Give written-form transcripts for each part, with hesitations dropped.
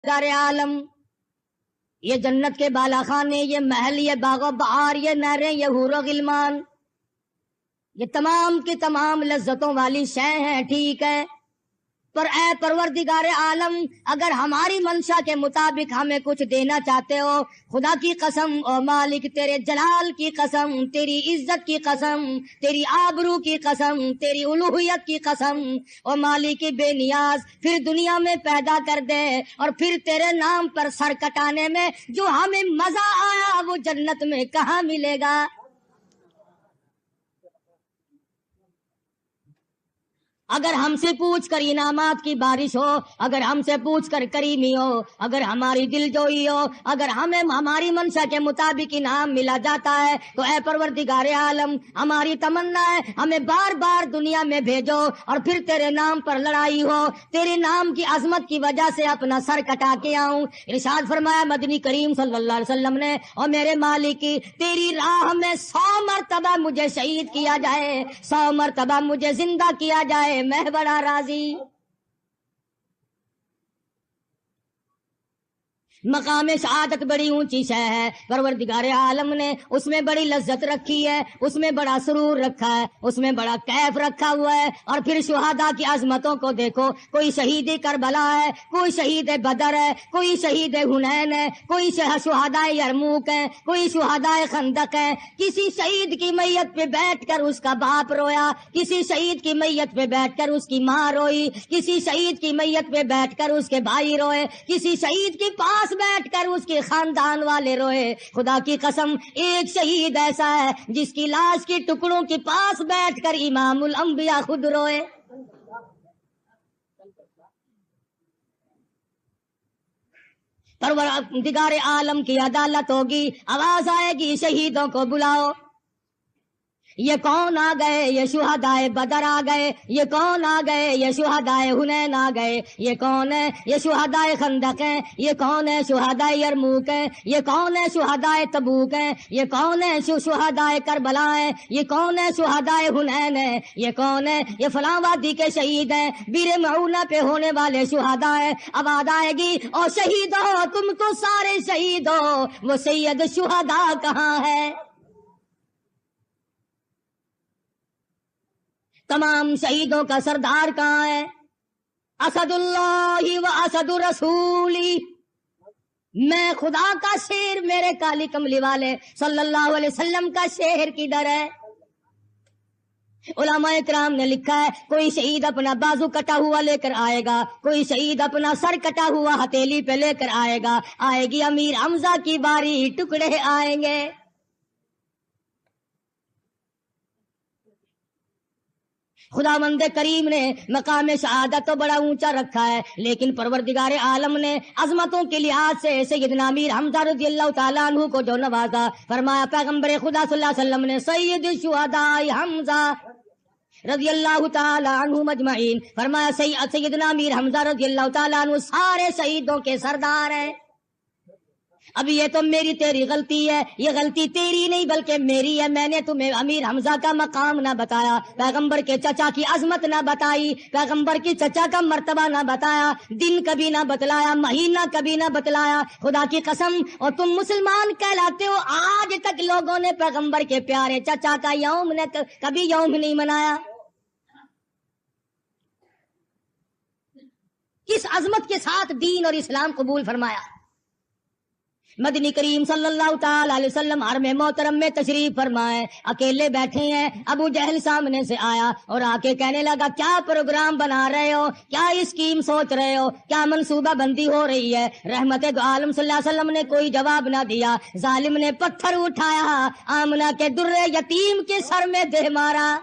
سارے عالم، یہ جنت کے بالا خانے، یہ محل، یہ باغ و بہار، یہ نہریں، یہ حور و غلمان، یہ تمام کی تمام لذتوں والی شے ہیں، ٹھیک ہے، پر اے پروردگار عالم اگر ہماری منشا کے مطابق ہمیں کچھ دینا چاہتے ہو، خدا کی قسم او مالک، تیرے جلال کی قسم، تیری عزت کی قسم، تیری آبرو کی قسم، تیری الوہیت کی قسم، او مالک بے نیاز، پھر دنیا میں پیدا کر دے، اور پھر تیرے نام پر سر کٹانے میں جو ہمیں مزہ آیا وہ جنت میں کہاں ملے گا؟ اگر ہم سے پوچھ کر انعامات کی بارش ہو، اگر ہم سے پوچھ کر کریمی ہو، اگر ہماری دل جوئی ہو، اگر ہمیں ہماری منشا کے مطابق انعام ملا جاتا ہے تو اے پروردگار عالم ہماری تمنا ہے ہمیں بار بار دنیا میں بھیجو، اور پھر تیرے نام پر لڑائی ہو، تیرے نام کی عظمت کی وجہ سے اپنا سر کٹا کے آؤں۔ ارشاد فرمایا مدنی کریم صلی اللہ علیہ وسلم نے، اور میرے مالک تیری راہ میں 100 مرتبہ مجھے شہید کیا جائے، 100 مرتبہ مجھے زندہ کیا جائے، میں بڑا راضی۔ مقام شہادت بڑی اونچی شے ہے، پروردگار عالم نے اس میں بڑی لذت رکھی ہے، اس میں بڑا سرور رکھا ہے، اس میں بڑا کیف رکھا ہوا ہے۔ اور پھر شہداء کی عظمتوں کو دیکھو، کوئی شہید کربلا ہے، کوئی شہید بدر ہے، کوئی شہید حنین ہے، کوئی شہداء یرموک ہے، کوئی شہداء خندق ہے۔ کسی شہید کی میت پہ بیٹھ کر اس کا باپ رویا، کسی شہید کی میت پہ بیٹھ کر اس کی ماں روئی، کسی شہید کی میت پہ بیٹھ کر اس کے بھائی روئے، کسی شہید کے پاس بیٹھ کر اس کے خاندان والے روئے۔ خدا کی قسم ایک شہید ایسا ہے جس کی لاش کے ٹکڑوں کے پاس بیٹھ کر امام الانبیاء خود روئے۔ پروردگار عالم کی عدالت ہوگی، آواز آئے گی شہیدوں کو بلاؤ۔ یہ کون آ گئے؟ یہ شہدائے بدر آ گئے۔ یہ کون آ گئے؟ یہ شہدائے حنین آ گئے۔ یہ کون ہے؟ یہ شہدائے خندق ہیں۔ یہ کون ہے؟ شہدائے یرموک ہیں۔ یہ کون ہے؟ شہدائے تبوک ہیں۔ یہ کون ہے؟ شہدائے کربلا ہیں۔ یہ کون ہے؟ شہدائے حنین ہیں۔ یہ کون ہے؟ یہ فلاں وادی کے شہید ہیں، بیر معونہ پہ ہونے والے شہداء ہیں۔ آواز آئے گی اور شہید ہو تم تو سارے شہید ہو، وہ سید شہداء کہاں ہے؟ تمام شہیدوں کا سردار کہاں ہے؟ اسد اللہ و اسد رسولی، میں خدا کا شیر، میرے کالی کملی والے صلی اللہ علیہ وسلم کا شیر کدھر ہے؟ علماء کرام نے لکھا ہے کوئی شہید اپنا بازو کٹا ہوا لے کر آئے گا، کوئی شہید اپنا سر کٹا ہوا ہتھیلی پہ لے کر آئے گا، آئے گی امیر حمزہ کی باری، ٹکڑے آئیں گے۔ خداوند کریم نے مقام شہادت تو بڑا اونچا رکھا ہے، لیکن پروردگار عالم نے عظمتوں کے لحاظ سے سیدنا امیر حمزہ رضی اللہ تعالیٰ عنہ کو جو نوازا، فرمایا پیغمبر خدا صلی اللہ علیہ وسلم نے سید الشہداء حمزہ رضی اللہ تعالیٰ عنہ مجمعین، فرمایا سیدنا امیر حمزہ رضی اللہ تعالیٰ عنہ سارے شہیدوں کے سردار ہیں۔ اب یہ تو میری تیری غلطی ہے، یہ غلطی تیری نہیں بلکہ میری ہے، میں نے تمہیں امیر حمزہ کا مقام نہ بتایا، پیغمبر کے چچا کی عظمت نہ بتائی، پیغمبر کی چچا کا مرتبہ نہ بتایا، دن کبھی نہ بتلایا، مہینہ کبھی نہ بتلایا، خدا کی قسم، اور تم مسلمان کہلاتے ہو، آج تک لوگوں نے پیغمبر کے پیارے چچا کا یوم نے کبھی یوم نہیں منایا۔ کس عظمت کے ساتھ دین اور اسلام قبول فرمایا۔ مدنی کریم صلی اللہ تعالی علیہ وسلم حرم محترم میں تشریف فرمائے، اکیلے بیٹھے ہیں، ابو جہل سامنے سے آیا اور آ کے کہنے لگا کیا پروگرام بنا رہے ہو، کیا اسکیم سوچ رہے ہو، کیا منصوبہ بندی ہو رہی ہے؟ رحمت دو عالم صلی اللہ علیہ وسلم نے کوئی جواب نہ دیا، ظالم نے پتھر اٹھایا، آمنہ کے در یتیم کے سر میں دے مارا۔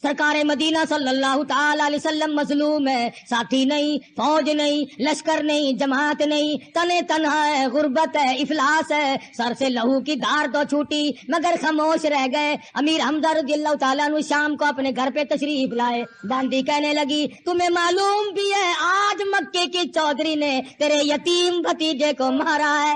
سرکار مدینہ صلی اللہ تعالی علیہ وسلم مظلوم ہے، ساتھی نہیں، فوج نہیں، لشکر نہیں، جماعت نہیں، تنے تنہا ہے، غربت ہے، افلاس ہے، سر سے لہو کی دھار تو چھوٹی مگر خاموش رہ گئے۔ امیر حمزہ رضی اللہ تعالیٰ عنہ شام کو اپنے گھر پہ تشریف لائے، داندی کہنے لگی تمہیں معلوم بھی ہے آج مکے کی چودھری نے تیرے یتیم بھتیجے کو مارا ہے۔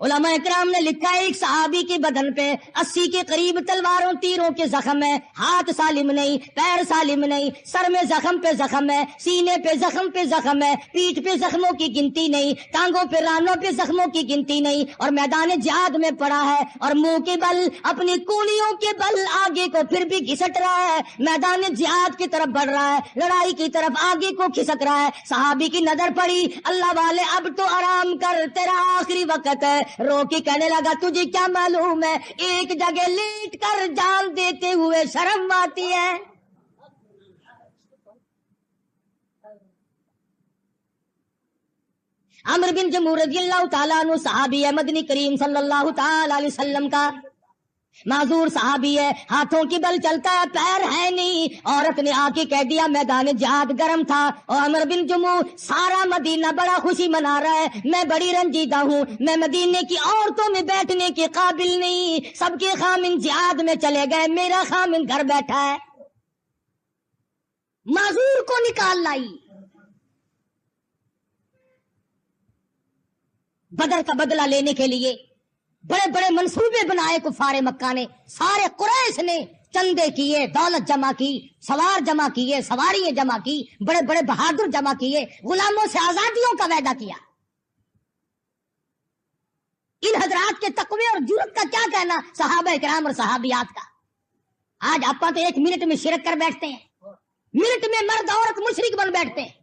علماء اکرام نے لکھا ہے ایک صحابی کے بدن پہ 80 کے قریب تلواروں تیروں کے زخم ہے، ہاتھ سالم نہیں، پیر سالم نہیں، سر میں زخم پہ زخم ہے، سینے پہ زخم پہ زخم ہے، پیٹھ پہ زخموں کی گنتی نہیں، ٹانگوں پہ رانوں پہ زخموں کی گنتی نہیں، اور میدان جہاد میں پڑا ہے اور منہ کے بل اپنی کونیوں کے بل آگے کو پھر بھی گھسٹ رہا ہے، میدان جہاد کی طرف بڑھ رہا ہے، لڑائی کی طرف آگے کو کھسک رہا ہے۔ صحابی کی نظر پڑی، اللہ والے اب تو آرام کر، تیرا آخری وقت ہے۔ رو کے کہنے لگا تجھے کیا معلوم ہے ایک جگہ لیٹ کر جان دیتے ہوئے شرم آتی ہے۔ عمرو بن جموح رضی اللہ تعالیٰ عنہ صحابی ہے، مدنی کریم صلی اللہ تعالی علیہ وسلم کا معذور صحابی ہے، ہاتھوں کی بل چلتا ہے، پیر ہے نہیں۔ عورت نے آ کے کہہ دیا میدان جہاد گرم تھا، اور عمرو بن جموح سارا مدینہ بڑا خوشی منا رہا ہے، میں بڑی رنجیدہ ہوں، میں مدینے کی عورتوں میں بیٹھنے کے قابل نہیں، سب کے خامن جہاد میں چلے گئے، میرا خامن گھر بیٹھا ہے۔ معذور کو نکال لائی، بدر کا بدلہ لینے کے لیے بڑے بڑے منصوبے بنائے کفار مکہ نے، سارے قریش نے چندے کیے، دولت جمع کی، سوار جمع کیے، سواریاں جمع کی، بڑے بڑے بہادر جمع کیے، غلاموں سے آزادیوں کا وعدہ کیا۔ ان حضرات کے تقوی اور جرأت کا کیا کہنا صحابہ کرام اور صحابیات کا۔ آج آپ تو 1 منٹ میں شرک کر بیٹھتے ہیں، منٹ میں مرد عورت مشرک بن بیٹھتے ہیں۔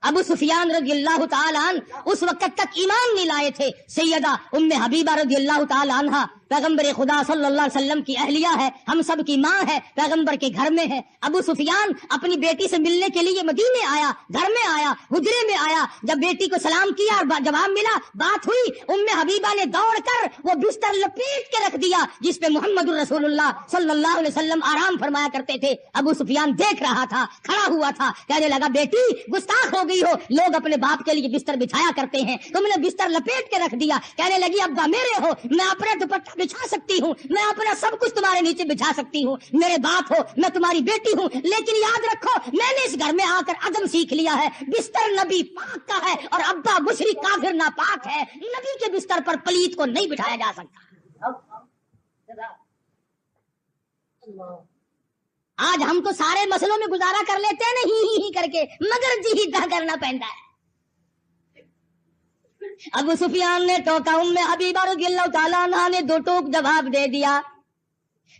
ابو سفیان رضی اللہ تعالیٰ عنہ اس وقت تک ایمان نہیں لائے تھے، سیدہ ام حبیبہ رضی اللہ تعالیٰ عنہ پیغمبر خدا صلی اللہ علیہ وسلم کی اہلیہ ہے، ہم سب کی ماں ہے، پیغمبر کے گھر میں ہے۔ ابو سفیان اپنی بیٹی سے ملنے کے لیے مدینے آیا، گھر میں آیا، حجرے میں آیا، جب بیٹی کو سلام کیا اور جواب ملا، بات ہوئی، ام حبیبہ نے دوڑ کر وہ بستر لپیٹ کے رکھ دیا جس پہ محمد رسول اللہ صلی اللہ علیہ وسلم آرام فرمایا کرتے تھے۔ ابو سفیان دیکھ رہا تھا، کھڑا ہوا تھا، کہنے لگا بیٹی گستاخ ہو گئی ہو، لوگ اپنے باپ کے لیے بستر بچھایا کرتے ہیں، تم نے بستر لپیٹ کے رکھ دیا۔ کہنے لگی ابا میرے ہو، میں اپنا دوپٹہ بچھا سکتی ہوں، میں اپنا سب کچھ تمہارے نیچے بچھا سکتی ہوں، میرے باپ ہو، میں تمہاری بیٹی ہوں، لیکن یاد رکھو میں نے اس گھر میں آ کر ادب سیکھ لیا ہے، بستر نبی پاک کا ہے اور ابا مشرک کافر ناپاک ہے، نبی کے بستر پر پلیت کو نہیں بٹھایا جا سکتا۔ آج ہم تو سارے مسئلوں میں گزارا کر لیتے ہیں نہیں ہی کر کے، مگر جی دا کرنا پہنتا ہے۔ ابو سفیان نے ٹوکا، ام حبیبہ رضی اللہ تعالیٰ عنہ نے 2 ٹوک جواب دے دیا۔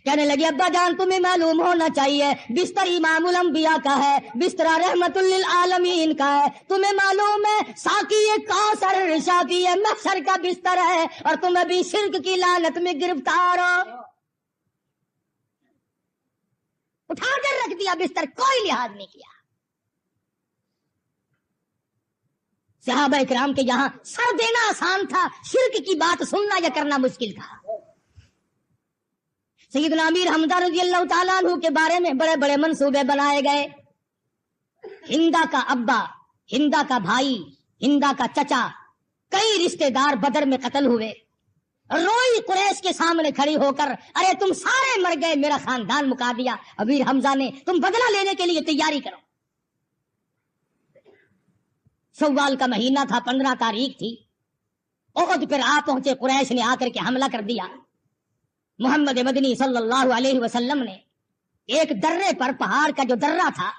کہنے لگی ابا جان تمہیں معلوم ہونا چاہیے بستر امام الانبیاء کا ہے، بستر رحمت للعالمین کا ہے، تمہیں معلوم ہے ساقی کوثر شافی محشر کا بستر ہے، اور تم ابھی شرک کی لعنت میں گرفتار ہو۔ اٹھا کر رکھ دیا بستر، کوئی لحاظ نہیں کیا۔ صحابہ اکرام کے یہاں سر دینا آسان تھا، شرک کی بات سننا یا کرنا مشکل تھا۔ سیدنا امیر حمزہ رضی اللہ تعالیٰ عنہ کے بارے میں بڑے بڑے منصوبے بنائے گئے۔ ہندا کا ابا، ہندا کا بھائی، ہندا کا چچا، کئی رشتہ دار بدر میں قتل ہوئے۔ روئی قریش کے سامنے کھڑی ہو کر ارے تم سارے مر گئے، میرا خاندان مکا دیا۔ امیر حمزہ نے تم بدلہ لینے کے لیے تیاری کرو۔ شوال کا مہینہ تھا، 15 تاریخ تھی، احد پر آ پہنچے قریش نے، آ کر کے حملہ کر دیا۔ محمد مدنی صلی اللہ علیہ وسلم نے ایک درے پر، پہاڑ کا جو درہ تھا،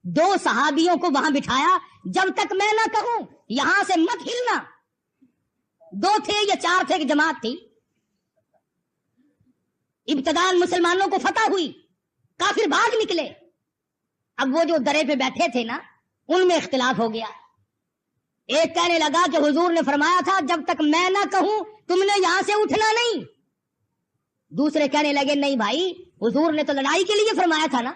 2 صحابیوں کو وہاں بٹھایا، جب تک میں نہ کہوں یہاں سے مت ہلنا۔ 2 تھے یا 4 تھے کہ جماعت تھی۔ ابتداءً مسلمانوں کو فتح ہوئی، کافر بھاگ نکلے۔ اب وہ جو درے پہ بیٹھے تھے نا، ان میں اختلاف ہو گیا۔ ایک کہنے لگا کہ حضور نے فرمایا تھا جب تک میں نہ کہوں تم نے یہاں سے اٹھنا نہیں۔ دوسرے کہنے لگے نہیں بھائی، حضور نے تو لڑائی کے لیے فرمایا تھا نا،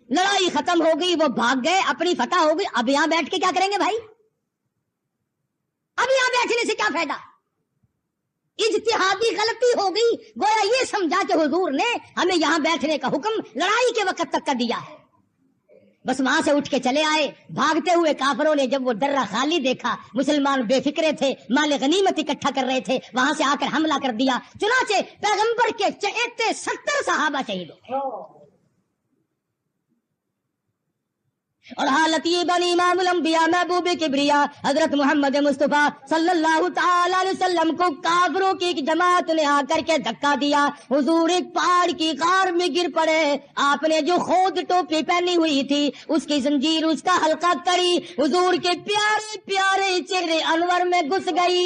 لڑائی ختم ہو گئی، وہ بھاگ گئے، اپنی فتح ہو گئی، اب یہاں بیٹھ کے کیا کریں گے بھائی؟ اب یہاں بیٹھنے سے کیا فائدہ؟ اجتہادی غلطی ہو گئی، گویا یہ سمجھا کہ حضور نے ہمیں یہاں بیٹھنے کا حکم لڑائی کے وقت تک کا دیا ہے۔ بس وہاں سے اٹھ کے چلے آئے۔ بھاگتے ہوئے کافروں نے جب وہ درہ خالی دیکھا، مسلمان بے فکرے تھے، مال غنیمت اکٹھا کر رہے تھے، وہاں سے آ کر حملہ کر دیا۔ چنانچہ پیغمبر کے چہیتے 70 صحابہ شہید ہو گئے۔ اور حالت یہ بنی امام الانبیاء محبوب کبریا حضرت محمد مصطفیٰ صلی اللہ تعالی علیہ وسلم کو کافروں کی ایک جماعت نے آ کر کے دھکا دیا. حضور ایک پہاڑ کی غار میں گر پڑے. آپ نے جو خود ٹوپی پہنی ہوئی تھی اس کی زنجیر اس کا حلقہ کڑی حضور کے پیارے پیارے چہرے انور میں گھس گئی.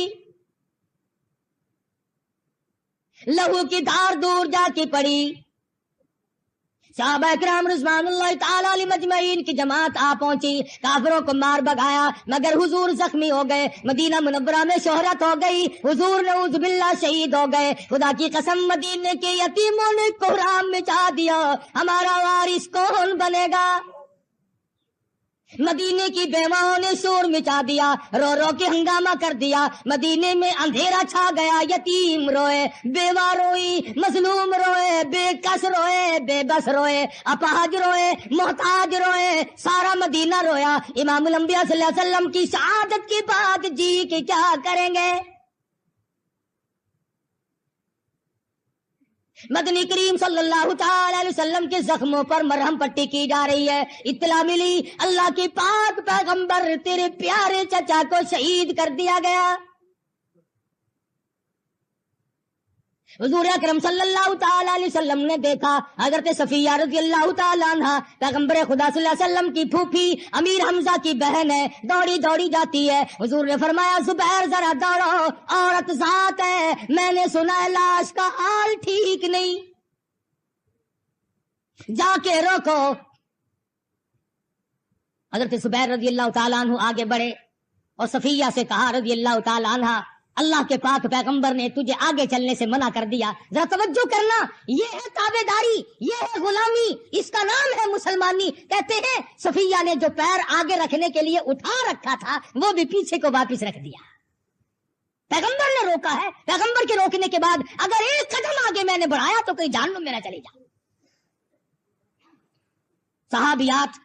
لہو کی دھار دور جا کے پڑی. صحابہ کرام رضوان اللہ تعالی علیہ مجمعین کی جماعت آ پہنچی. کافروں کو مار بھگایا مگر حضور زخمی ہو گئے. مدینہ منورہ میں شہرت ہو گئی. حضور نعوذ باللہ شہید ہو گئے. خدا کی قسم مدینے کے یتیموں نے کوہرام مچا دیا. ہمارا وارث کون بنے گا؟ مدینے کی بیواؤں نے شور مچا دیا. رو رو کے ہنگامہ کر دیا. مدینے میں اندھیرا چھا گیا. یتیم روئے, بیوہ روئی, مظلوم روئے, بے کس روئے, بے بس روئے, اپاہج روئے, محتاج روئے. سارا مدینہ رویا. امام الانبیاء صلی اللہ علیہ وسلم کی شہادت کی بات جی کہ کیا کریں گے؟ مدنی کریم صلی اللہ تعالی علیہ وسلم کے زخموں پر مرہم پٹی کی جا رہی ہے. اطلاع ملی اللہ کے پاک پیغمبر تیرے پیارے چچا کو شہید کر دیا گیا. حضور اکرم صلی اللہ تعالی علیہ وسلم نے دیکھا حضرت صفیہ رضی اللہ تعالی عنہ پیغمبر خدا صلی اللہ علیہ وسلم کی پھوپھی امیر حمزہ کی بہن ہے, دوڑی دوڑی جاتی ہے. حضور نے فرمایا زبیر ذرا دوڑو, عورت ذات ہے, میں نے سنا ہے لاش کا حال ٹھیک نہیں, جا کے روکو. حضرت زبیر رضی اللہ تعالیٰ عنہ آگے بڑھے اور صفیہ سے کہا رضی اللہ تعالیٰ عنہ اللہ کے پاک پیغمبر نے تجھے آگے چلنے سے منع کر دیا. ذرا توجہ کرنا, یہ ہے تابعداری, یہ ہے غلامی, اس کا نام ہے مسلمانی. کہتے ہیں صفیہ نے جو پیر آگے رکھنے کے لیے اٹھا رکھا تھا وہ بھی پیچھے کو واپس رکھ دیا. پیغمبر نے روکا ہے. پیغمبر کے روکنے کے بعد اگر ایک قدم آگے میں نے بڑھایا تو کوئی جہنم میں نہ چلی جا. صحابیات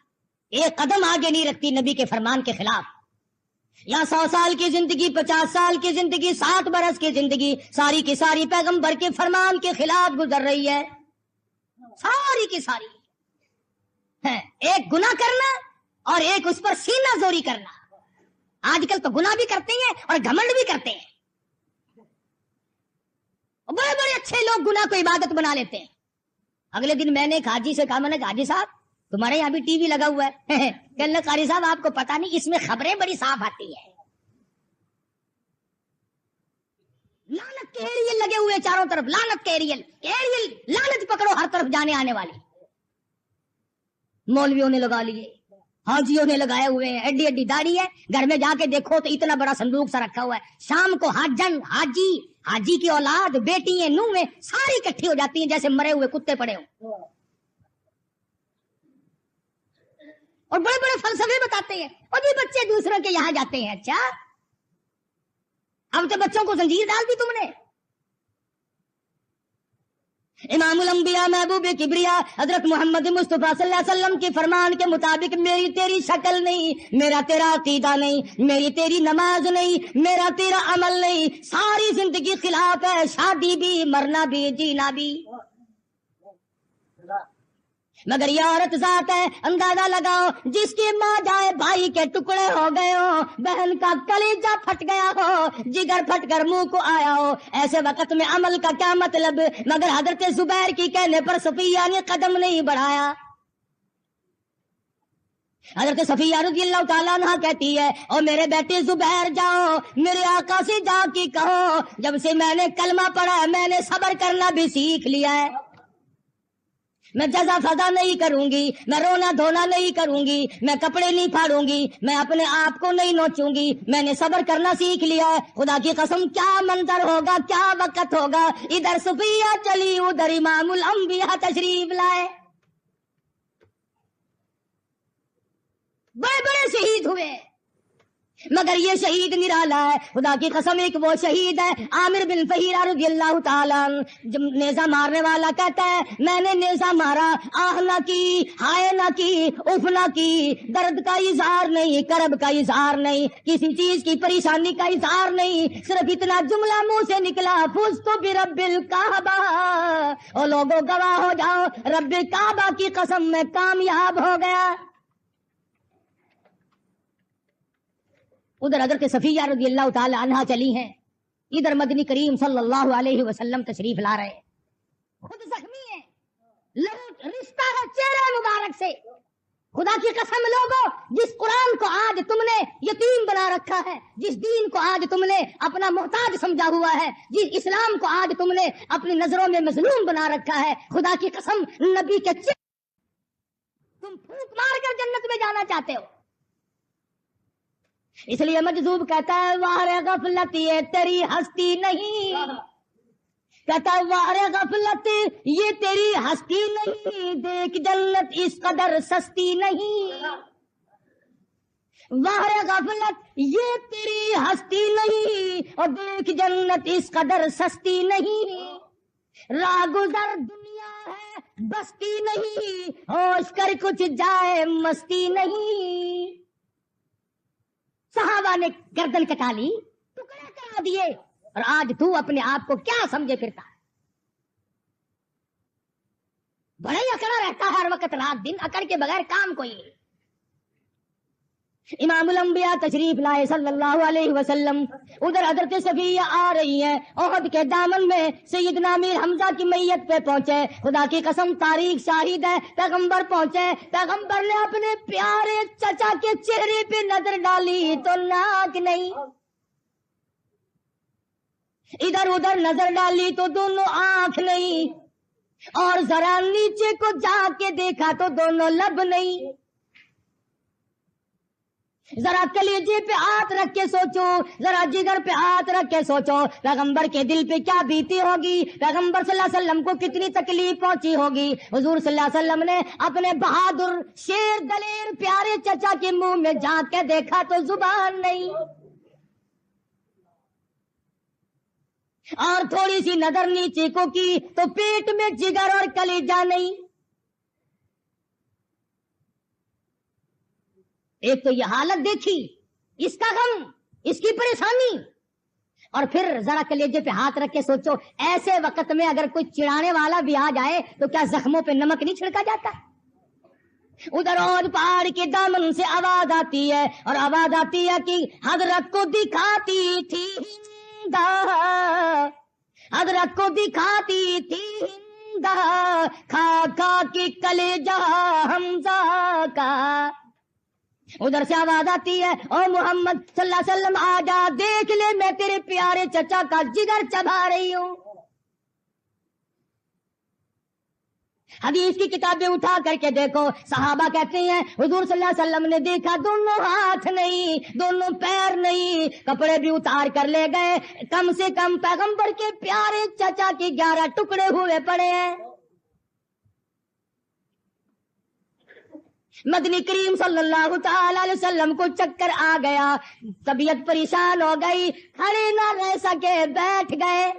ایک قدم آگے نہیں رکھتی نبی کے فرمان کے خلاف. یا 100 سال کی زندگی, 50 سال کی زندگی, 60 برس کی زندگی ساری کی ساری پیغمبر کے فرمان کے خلاف گزر رہی ہے. ساری کی ساری ایک گناہ کرنا اور ایک اس پر سینہ زوری کرنا. آج کل تو گناہ بھی کرتے ہیں اور گھمنڈ بھی کرتے ہیں. بڑے بڑے اچھے لوگ گناہ کو عبادت بنا لیتے ہیں. اگلے دن میں نے ایک حاجی سے کہا, میں نے کہا حاجی صاحب تمہارے یہاں بھی ٹی وی لگا ہوا ہے. کہنے لگا قاری صاحب آپ کو پتا نہیں اس میں خبریں بڑی صاف آتی ہے. لعنت کے ایریل لگے ہوئے چاروں طرف, لعنت کے ایریل, لعنت پکڑو ہر طرف جانے آنے والی. مولویوں نے لگا لیے, حاجیوں نے لگائے ہوئے ہیں, ایڈی ایڈی داڑھی ہے. گھر میں جا کے دیکھو تو اتنا بڑا صندوق سا رکھا ہوا ہے. شام کو حاجن, حاجی کی اولاد, بیٹی ہیں, نویں ساری اکٹھی ہو جاتی ہیں جیسے مرے ہوئے کتے پڑے ہوں. اور بڑے بڑے فلسفے بتاتے ہیں. اور یہ بچے دوسروں کے یہاں جاتے ہیں. اچھا اب تو بچوں کو زنجیر ڈال دی تم نے. امام الانبیاء محبوب کبریا حضرت محمد مصطفیٰ صلی اللہ علیہ وسلم کے فرمان کے مطابق میری تیری شکل نہیں, میرا تیرا عقیدہ نہیں, میری تیری نماز نہیں, میرا تیرا عمل نہیں, ساری زندگی خلاف ہے. شادی بھی, مرنا بھی, جینا بھی. مگر یہ عورت ذات ہے, اندازہ لگاؤ جس کی ماں جائے بھائی کے ٹکڑے ہو گئے ہو, بہن کا کلیجہ پھٹ گیا ہو, جگر پھٹ کر منہ کو آیا ہو, ایسے وقت میں عمل کا کیا مطلب؟ مگر حضرت زبیر کی کہنے پر صفیہ نے قدم نہیں بڑھایا. حضرت صفیہ رضی اللہ تعالیٰ عنہ کہتی ہے, اور میرے بیٹے زبیر جاؤ, میرے آقا سے جا کے کہو جب سے میں نے کلمہ پڑھا میں نے صبر کرنا بھی سیکھ لیا ہے. میں جزا فضا نہیں کروں گی, میں رونا دھونا نہیں کروں گی, میں کپڑے نہیں پھاڑوں گی, میں اپنے آپ کو نہیں نوچوں گی, میں نے صبر کرنا سیکھ لیا ہے. خدا کی قسم کیا منظر ہوگا, کیا وقت ہوگا, ادھر صفیہ چلی ادھر امام الانبیاء تشریف لائے. بڑے بڑے شہید ہوئے مگر یہ شہید نرالا ہے. خدا کی قسم ایک وہ شہید ہے عامر بن فہیرہ رضی اللہ تعالیٰ, جب نیزہ مارنے والا کہتا ہے میں نے نیزہ مارا, آہ نہ کی, ہائے نہ کی, اف نہ کی, درد کا اظہار نہیں, کرب کا اظہار نہیں, کسی چیز کی پریشانی کا اظہار نہیں, صرف اتنا جملہ منہ سے نکلا, فزت برب الکعبہ, اور لوگوں گواہ ہو جاؤ رب کعبہ کی قسم میں کامیاب ہو گیا. ادھر حضرت صفیہ رضی اللہ تعالی عنہا چلی ہیں، ادھر مدنی کریم صلی اللہ علیہ وسلم تشریف لا رہے ہیں، خود زخمی ہیں، لہو رشتہ ہے چہرے مبارک سے۔ خدا کی قسم لوگوں، جس قرآن کو آج تم نے یتیم بنا رکھا ہے، جس دین کو آج تم نے اپنا محتاج سمجھا ہوا ہے، جس اسلام کو آج تم نے اپنی نظروں میں مظلوم بنا رکھا ہے، خدا کی قسم نبی کے تم پھونک مار کر جنت میں جانا چاہتے ہو۔ اس لیے مجذوب کہتا ہے واہ غفلت یہ تیری ہستی نہیں، کہتا ہے واہ غفلت یہ تیری ہستی نہیں، دیکھ جنت اس قدر سستی نہیں، واہ غفلت یہ تیری ہستی نہیں، اور دیکھ جنت اس قدر سستی نہیں، راہ گزر دنیا ہے بستی نہیں، ہوش کر کچھ جائے مستی نہیں۔ صحابہ نے گردن کٹا لی، ٹکڑے کرا دیے، اور آج تو اپنے آپ کو کیا سمجھے پھرتا ہے؟ بڑا ہی اکڑا رہتا ہے ہر وقت رات دن، اکڑ کے بغیر کام کوئی نہیں۔ امام الانبیاء تشریف لائے صلی اللہ علیہ وسلم، ادھر حضرت صفیہ آ رہی ہیں، احد کے دامن میں سیدنا امیر حمزہ کی میت پہ پہنچے، خدا کی قسم تاریخ شاہد ہے، پیغمبر پہنچے، پیغمبر نے اپنے پیارے چچا کے چہرے پہ نظر ڈالی تو ناک نہیں، ادھر ادھر نظر ڈالی تو دونوں آنکھ نہیں، اور ذرا نیچے کو جا کے دیکھا تو دونوں لب نہیں۔ ذرا کلیجے پہ ہاتھ رکھ کے سوچو، ذرا جگر پہ ہاتھ رکھ کے سوچو، پیغمبر کے دل پہ کیا بیتی ہوگی، پیغمبر صلی اللہ علیہ وسلم کو کتنی تکلیف پہنچی ہوگی۔ حضور صلی اللہ علیہ وسلم نے اپنے بہادر شیر دلیر پیارے چچا کے منہ میں جھانک کے دیکھا تو زبان نہیں، اور تھوڑی سی نظر نیچے کو کی تو پیٹ میں جگر اور کلیجہ نہیں۔ ایک تو یہ حالت دیکھی، اس کا غم، اس کی پریشانی، اور پھر ذرا کلیجے پہ ہاتھ رکھ کے سوچو، ایسے وقت میں اگر کوئی چڑھانے والا بھی آ جائے تو کیا زخموں پہ نمک نہیں چھڑکا جاتا؟ ادھر اور پہاڑ کے دامن سے آواز آتی ہے، اور آواز آتی ہے کہ حضرت کو دکھاتی تھی ہندا، حضرت کو دکھاتی تھی ہندا، کھا کھا کے کلیجہ حمزہ کا۔ ادھر سے آواز آتی ہے او محمد صلی اللہ علیہ وسلم آ جا، دیکھ لے میں تیرے پیارے چچا کا جگر چبا رہی ہوں۔ حدیث کی کتابیں اٹھا کر کے دیکھو، صحابہ کہتے ہیں حضور صلی اللہ علیہ وسلم نے دیکھا دونوں ہاتھ نہیں، دونوں پیر نہیں، کپڑے بھی اتار کر لے گئے، کم سے کم پیغمبر کے پیارے چچا کے 11 ٹکڑے ہوئے پڑے ہیں۔ مدنی کریم صلی اللہ تعالی علیہ وسلم کو چکر آ گیا، طبیعت پریشان ہو گئی، کھڑے نہ رہ سکے، بیٹھ گئے،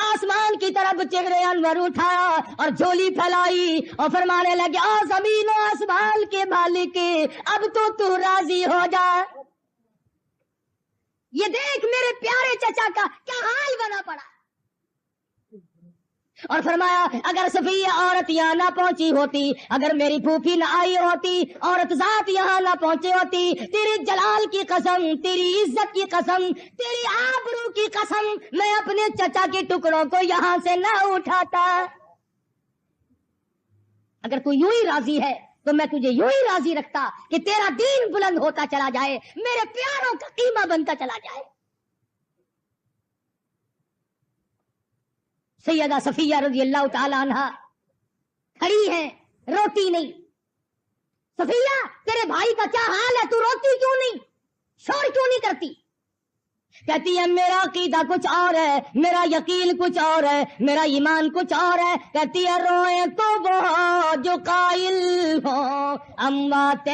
آسمان کی طرف چہرے انور اٹھایا اور جھولی پھیلائی اور فرمانے لگے او زمین و آسمان کے مالک، اب تو راضی ہو جا، یہ دیکھ میرے پیارے چچا کا کیا حال بنا پڑا۔ اور فرمایا اگر صفیہ عورت یہاں نہ پہنچی ہوتی، اگر میری پھوپھی نہ آئی ہوتی، عورت ذات یہاں نہ پہنچی ہوتی، تیرے جلال کی قسم، تیری عزت کی قسم، تیری آبرو کی قسم، میں اپنے چچا کے ٹکڑوں کو یہاں سے نہ اٹھاتا۔ اگر تو یوں ہی راضی ہے تو میں تجھے یوں ہی راضی رکھتا کہ تیرا دین بلند ہوتا چلا جائے، میرے پیاروں کا قیمہ بنتا چلا جائے۔ سیدہ صفیہ رضی اللہ تعالی عنہا کھڑی ہیں، روتی نہیں۔ صفیہ تیرے بھائی کا کیا حال ہے، تو روتی کیوں نہیں، شور کیوں نہیں کرتی؟ کہتی ہے میرا عقیدہ کچھ اور ہے، میرا یقین کچھ اور ہے، میرا ایمان کچھ اور ہے۔ کہتی ہے روئے تو وہ جو قائل ہو اموات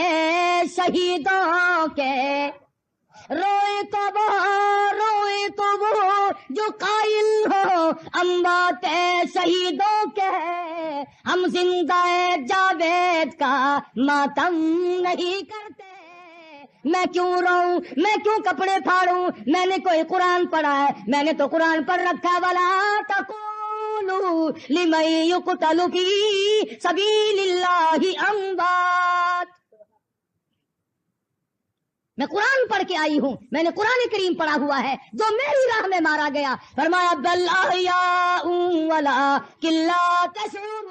شہیدوں کے، روئے تو وہ جو قائل ہو اموات شہیدوں کے، ہم زندہ جاوید کا ماتم نہیں کرتے، میں کیوں روؤں، میں کیوں کپڑے پھاڑوں، میں نے کوئی قرآن پڑھا ہے، میں نے تو قرآن پڑھ رکھا، ولا تقولوا لمن يقتل في سبيل الله اموات۔ میں قرآن پڑھ کے آئی ہوں، میں نے قرآن کریم پڑھا ہوا ہے، جو میری راہ میں مارا گیا فرمایا بل احیاء ولکن لا تشعرون،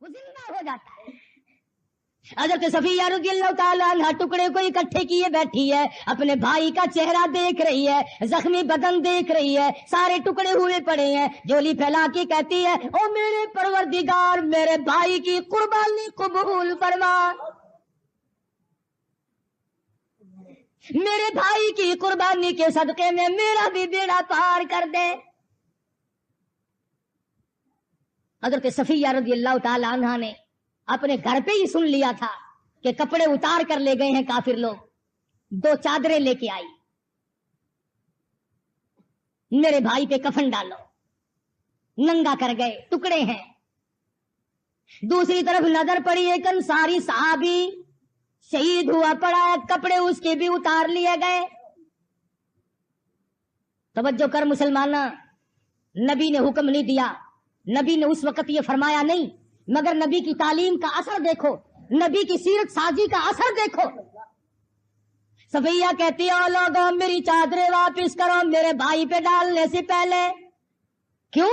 وہ زندہ ہو جاتا ہے۔ حضرت صفیہ رضی اللہ تعالیٰ عنہ ٹکڑے کو اکٹھے کیے بیٹھی ہے، اپنے بھائی کا چہرہ دیکھ رہی ہے، زخمی بدن دیکھ رہی ہے، سارے ٹکڑے ہوئے پڑے ہیں، جولی پھیلا کے کہتی ہے او میرے پروردگار، میرے بھائی کی قربانی قبول فرما، میرے بھائی کی قربانی کے صدقے میں میرا بھی بیڑا پار کر دے۔ حضرت صفیہ رضی اللہ تعالیٰ عنہ نے اپنے گھر پہ ہی سن لیا تھا کہ کپڑے اتار کر لے گئے ہیں کافر لوگ، 2 چادریں لے کے آئی، میرے بھائی پہ کفن ڈالو، ننگا کر گئے، ٹکڑے ہیں۔ دوسری طرف نظر پڑی ایک انصاری صحابی شہید ہوا پڑا ہے، کپڑے اس کے بھی اتار لیے گئے۔ توجہ کر مسلمانہ، نبی نے حکم نہیں دیا، نبی نے اس وقت یہ فرمایا نہیں، مگر نبی کی تعلیم کا اثر دیکھو، نبی کی سیرت سازی کا اثر دیکھو۔ صفیہ کہتی ہے لوگوں میری چادریں واپس کرو میرے بھائی پہ ڈالنے سے پہلے۔ کیوں؟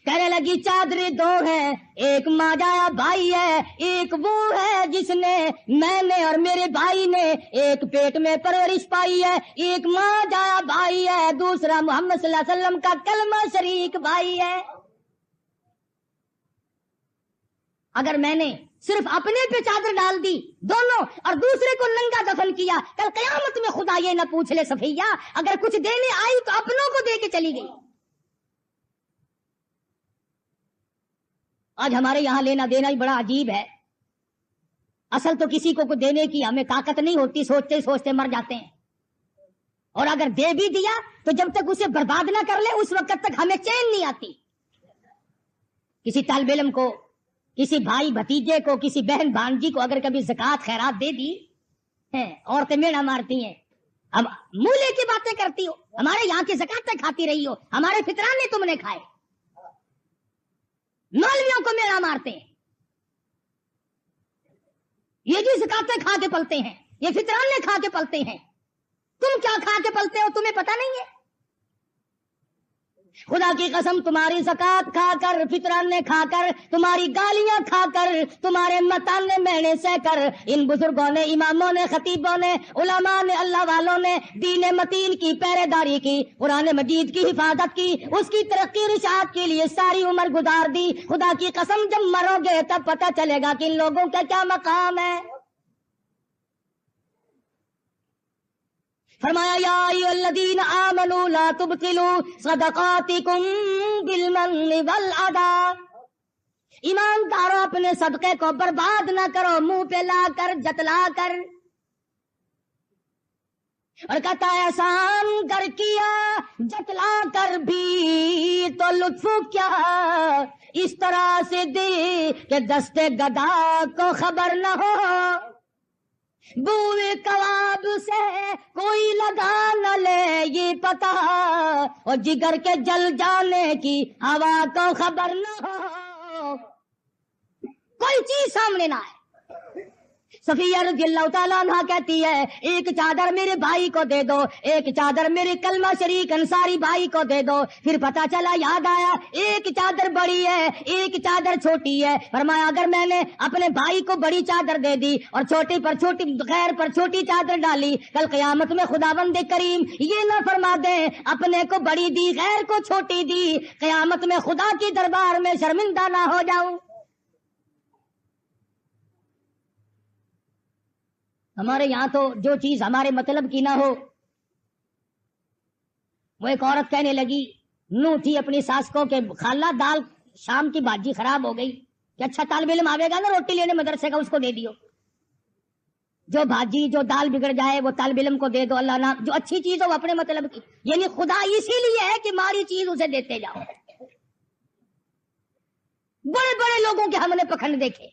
کہنے لگی چادریں 2 ہیں، ایک ماں جایا بھائی ہے، ایک وہ ہے جس نے میں نے اور میرے بھائی نے ایک پیٹ میں پرورش پائی ہے، ایک ماں جایا بھائی ہے، دوسرا محمد صلی اللہ علیہ وسلم کا کلمہ شریک بھائی ہے۔ اگر میں نے صرف اپنے پہ چادر ڈال دی دونوں اور دوسرے کو ننگا دفن کیا، کل قیامت میں خدا یہ نہ پوچھ لے صفیہ اگر کچھ دینے آئی تو اپنوں کو دے کے چلی گئی۔ آج ہمارے یہاں لینا دینا ہی بڑا عجیب ہے، اصل تو کسی کو دینے کی ہمیں طاقت نہیں ہوتی، سوچتے سوچتے مر جاتے ہیں، اور اگر دے بھی دیا تو جب تک اسے برباد نہ کر لے اس وقت تک ہمیں چین نہیں آتی۔ کسی طالب علم کو، کسی بھائی بھتیجے کو، کسی بہن بھانجی کو اگر کبھی زکات خیرات دے دی، عورتیں میڑا مارتی ہیں، اب منہ لے کے باتیں کرتی ہو، ہمارے یہاں کی زکاتیں کھاتی رہی ہو، ہمارے فطران نے تم نے کھائے، مولویوں کو میڑا مارتے ہیں، یہ جو زکاتیں کھا کے پلتے ہیں یہ فطران نے کھا کے پلتے ہیں، تم کیا کھا کے پلتے ہو تمہیں پتہ نہیں ہے؟ خدا کی قسم تمہاری زکات کھا کر، فطران نے کھا کر، تمہاری گالیاں کھا کر، تمہارے متانے مہنے سہ کر، ان بزرگوں نے، اماموں نے، خطیبوں نے، علماء نے، اللہ والوں نے دین متین کی پہرے داری کی، قرآن مجید کی حفاظت کی، اس کی ترقی رشاد کے لیے ساری عمر گزار دی۔ خدا کی قسم جب مرو گے تب پتہ چلے گا کہ ان لوگوں کا کیا مقام ہے۔ فرمایا یا ایھا الذین آمنوا لا تبطلوا صدقاتکم بالمن والعدی، ایمانداروں اپنے صدقے کو برباد نہ کرو منہ پہ لا کر، جتلا کر، اور کہتا ہے احسان گر کیا جتلا کر بھی تو لطف کیا، اس طرح سے دے کہ دستے گدا کو خبر نہ ہو، بوئے کباب سے کوئی لگا نہ لے یہ پتہ، اور جگر کے جل جانے کی ہوا کو خبر نہ ہو، کوئی چیز سامنے نہ آئے۔ صفیہ رضی اللہ تعالیٰ عنہ کہتی ہے ایک چادر میرے بھائی کو دے دو، ایک چادر میرے کلمہ شریک انصاری بھائی کو دے دو، پھر پتہ چلا یاد آیا ایک چادر بڑی ہے ایک چادر چھوٹی ہے، فرمایا اگر میں نے اپنے بھائی کو بڑی چادر دے دی اور چھوٹی پر چھوٹی، غیر پر چھوٹی چادر ڈالی، کل قیامت میں خداوند کریم یہ نہ فرما دے اپنے کو بڑی دی غیر کو چھوٹی دی، قیامت میں خدا کی دربار میں شرمندہ نہ ہو جاؤں۔ ہمارے یہاں تو جو چیز ہمارے مطلب کی نہ ہو، وہ ایک عورت کہنے لگی، نو تھی اپنی ساس کو کہ خالہ دال شام کی بھاجی خراب ہو گئی، کہ اچھا طالب علم آوے گا نا روٹی لینے مدرسے کا، اس کو دے دیو، جو بھاجی جو دال بگڑ جائے وہ طالب علم کو دے دو، اللہ نہ جو اچھی چیز ہو وہ اپنے مطلب کی، یعنی خدا اسی لیے ہے کہ ماری چیز اسے دیتے جاؤ۔ بڑے بڑے لوگوں کے ہم نے پکھنڈ دیکھے،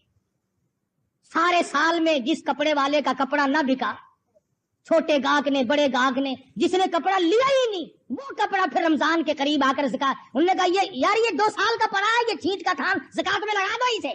سارے سال میں جس کپڑے والے کا کپڑا نہ بکا، چھوٹے گاہک نے بڑے گاہک نے، جس نے کپڑا لیا ہی نہیں وہ کپڑا پھر رمضان کے قریب آ کر زکات، انہوں نے کہا یہ 2 سال کا پڑا ہے، یہ چھینٹ کا تھان زکات میں لگا دو اسے،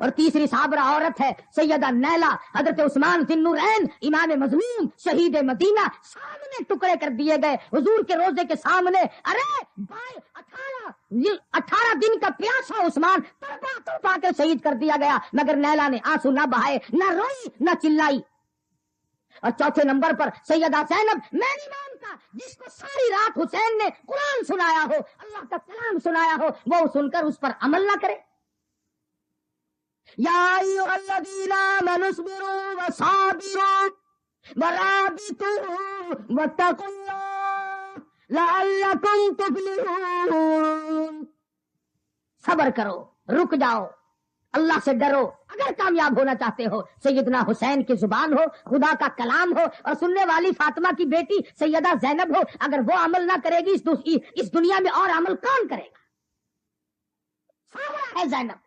اور تیسری صابرہ عورت ہے سیدہ نیلا، حضرت عثمان ذی النورین امام مظلوم شہید مدینہ، سامنے ٹکڑے کر دیے گئے حضور کے روزے کے سامنے۔ ارے 18 دن کا پیاسا عثمان تڑپا کے شہید کر دیا گیا، مگر نیلا نے آنسو نہ بہائے، نہ روئی نہ چلائی۔ اور چوتھے نمبر پر سیدہ زینب، میں نہیں مانتا جس کو ساری رات حسین نے قرآن سنایا ہو، اللہ کا کلام سنایا ہو، وہ سن کر اس پر عمل نہ کرے۔ یا ایھا الذین آمنوا اصبروا وصابروا ورابطوا واتقوا اللہ لعلکم تفلحون۔ صبر کرو، رک جاؤ، اللہ سے ڈرو اگر کامیاب ہونا چاہتے ہو۔ سیدنا حسین کی زبان ہو، خدا کا کلام ہو، اور سننے والی فاطمہ کی بیٹی سیدہ زینب ہو، اگر وہ عمل نہ کرے گی اس دنیا میں اور عمل کون کرے گا؟ سارا ہے زینب،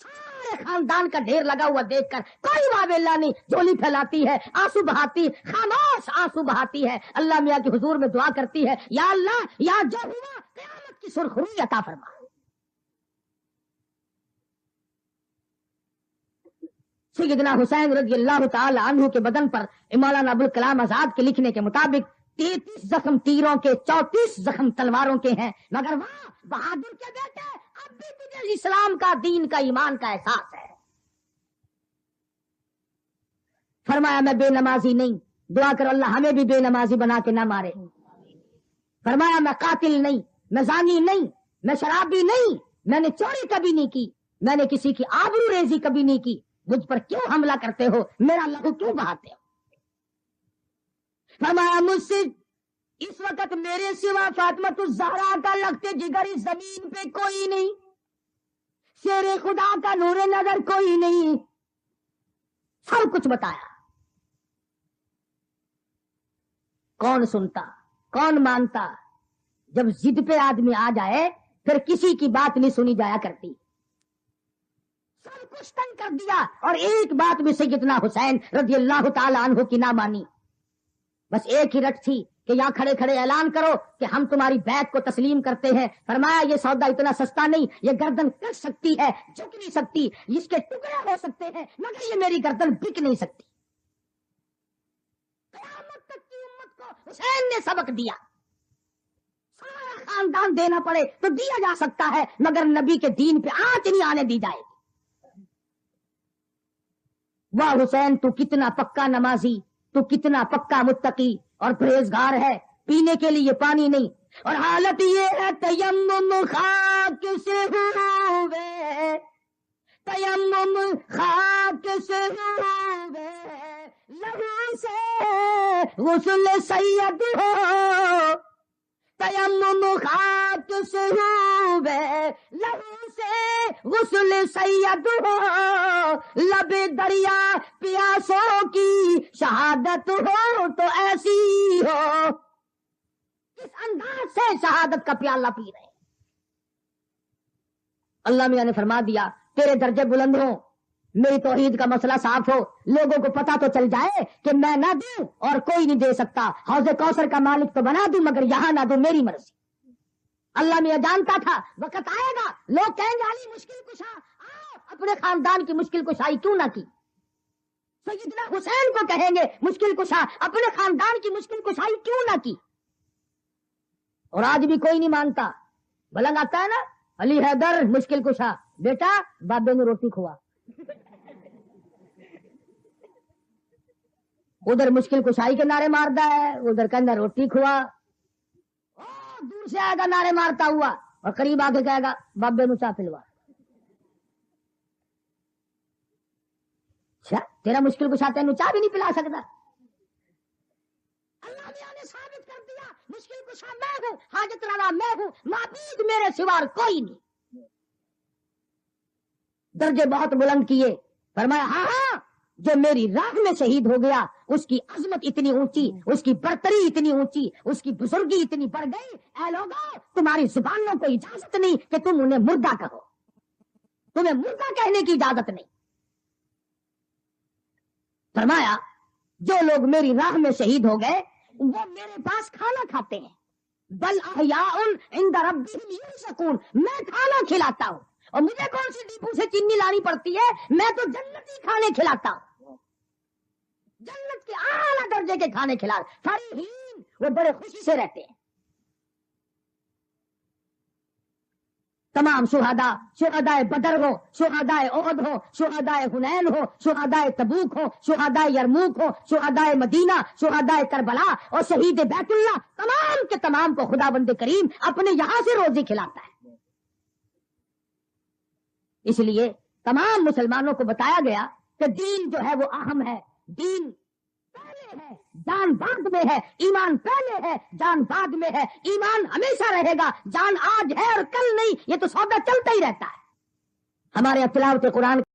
سارے خاندان کا ڈھیر لگا ہوا دیکھ کر کوئی واویلا نہیں، جھولی پھیلاتی ہے، آنسو بہاتی، خاموش آنسو بہاتی ہے، اللہ میاں کے حضور میں دعا کرتی ہے، یا اللہ، یا جو ہوا قیامت کی سرخروئی عطا فرما۔ سیدنا حسین رضی اللہ تعالی عنہ کے بدن پر مولانا ابوالکلام آزاد کے لکھنے کے مطابق 33 زخم تیروں کے، 34 زخم تلواروں کے ہیں، مگر وہاں بہادر کے بیٹے اب بھی تجھے اسلام کا، دین کا، ایمان کا احساس ہے۔ فرمایا میں بے نمازی نہیں، دعا کرو اللہ ہمیں بھی بے نمازی بنا کے نہ مارے۔ فرمایا میں قاتل نہیں، میں زانی نہیں، میں شرابی نہیں، میں نے چوری کبھی نہیں کی، میں نے کسی کی آبرو ریزی کبھی نہیں کی، مجھ پر کیوں حملہ کرتے ہو، میرا لہو کیوں بہاتے ہو؟ فرمایا مجھ سے اس وقت میرے سوا فاطمہ الزہرا کا لگتے جگر اس زمین پہ کوئی نہیں، شیر خدا کا نور نظر کوئی نہیں، سب کچھ بتایا۔ کون سنتا، کون مانتا؟ جب ضد پہ آدمی آ جائے پھر کسی کی بات نہیں سنی جایا کرتی۔ سب کچھ تنگ کر دیا اور ایک بات بھی سیدنا حسین رضی اللہ تعالی عنہ کی نہ مانی، بس ایک ہی رٹ تھی کہ یہاں کھڑے کھڑے اعلان کرو کہ ہم تمہاری بیعت کو تسلیم کرتے ہیں۔ فرمایا یہ سودا اتنا سستا نہیں، یہ گردن کٹ سکتی ہے، جھک نہیں سکتی، اس کے ٹکڑے ہو سکتے ہیں، مگر یہ میری گردن بک نہیں سکتی۔ قیامت تک کی امت کو حسین نے سبق دیا، سارا خاندان دینا پڑے تو دیا جا سکتا ہے، مگر نبی کے دین پہ آنچ نہیں آنے دی جائے گی۔ واہ حسین، تو کتنا پکا نمازی، تو کتنا پکا متقی اور پرہیزگار ہے، پینے کے لیے پانی نہیں، اور حالت یہ ہے تیمم خاک سے ہوئے، تیمم خاک سے ہوئے، لہو سے غسل سید ہو، تیمم خاک سے ہوئے، لہو سے غسل سید ہو، لب دریا پیاسوں کی شہادت ہو تو ایسی ہو۔ کس انداز سے شہادت کا پیالہ پی رہے؟ اللہ میاں نے فرما دیا تیرے درجے بلند ہوں، میری توحید کا مسئلہ صاف ہو، لوگوں کو پتا تو چل جائے کہ میں نہ دوں اور کوئی نہیں دے سکتا، حوض کوثر کا مالک تو بنا دوں مگر یہاں نہ دوں، میری مرضی۔ اللہ میاں جانتا تھا وقت آئے گا لوگ کہیں گے علی مشکل کشا، آؤ اپنے خاندان کی مشکل کشائی کیوں نہ کی؟ سیدنا حسین کو کہیں گے مشکل کشا، اپنے خاندان کی مشکل کشائی کیوں نہ کی؟ اور آج بھی کوئی نہیں مانتا، بلنگ آتا ہے نا، علی حیدر مشکل کشا، بیٹا بابے نے روٹی کھوا، ادھر مشکل کشائی کے نعرے مارتا ہے، ادھر کہنا روٹی کھوا، دور سے آئے گا نعرے مارتا ہوا اور قریب آ کے کہے گا بابے نو چاہ پلوا۔ اچھا تیرا مشکل کشا تینوں چاہ بھی نہیں پلا سکتا؟ اللہ نے ثابت کر دیا مشکل کشا میں ہوں، حاجت روا میں ہوں، معبود میرے سوا کوئی نہیں۔ درجے بہت بلند کیے، فرمایا ہاں ہاں جو میری راہ میں شہید ہو گیا اس کی عظمت اتنی اونچی، اس کی برتری اتنی اونچی، اس کی بزرگی اتنی بڑھ گئی، اے لوگوں تمہاری زبانوں کو اجازت نہیں کہ تم انہیں مردہ کہو، تمہیں مردہ کہنے کی اجازت نہیں۔ فرمایا جو لوگ میری راہ میں شہید ہو گئے وہ میرے پاس کھانا کھاتے ہیں، بل احیاء عند ربہم یرزقون، میں کھانا کھلاتا ہوں اور مجھے کون سی ڈپو سے چینی لانی پڑتی ہے؟ میں تو جنتی کھانے کھلاتا ہوں، جنت کے اعلیٰ درجے کے کھانے کھلا، فرحین، وہ بڑے خوشی سے رہتے ہیں۔ تمام شہداء، شہداء بدر ہو، شہداء احد ہو، شہداء حنین ہو، شہداء تبوک ہو، شہداء یرموک ہو، شہداء مدینہ، شہداء کربلا اور شہید بیت اللہ، تمام کے تمام کو خدا بند کریم اپنے یہاں سے روزی کھلاتا ہے۔ اس لیے تمام مسلمانوں کو بتایا گیا کہ دین جو ہے وہ اہم ہے، دین پہلے ہے، جان بعد میں ہے، ایمان پہلے ہے، جان بعد میں ہے، ایمان ہمیشہ رہے گا، جان آج ہے اور کل نہیں، یہ تو سودا چلتا ہی رہتا ہے۔ ہمارے تلاوت قرآن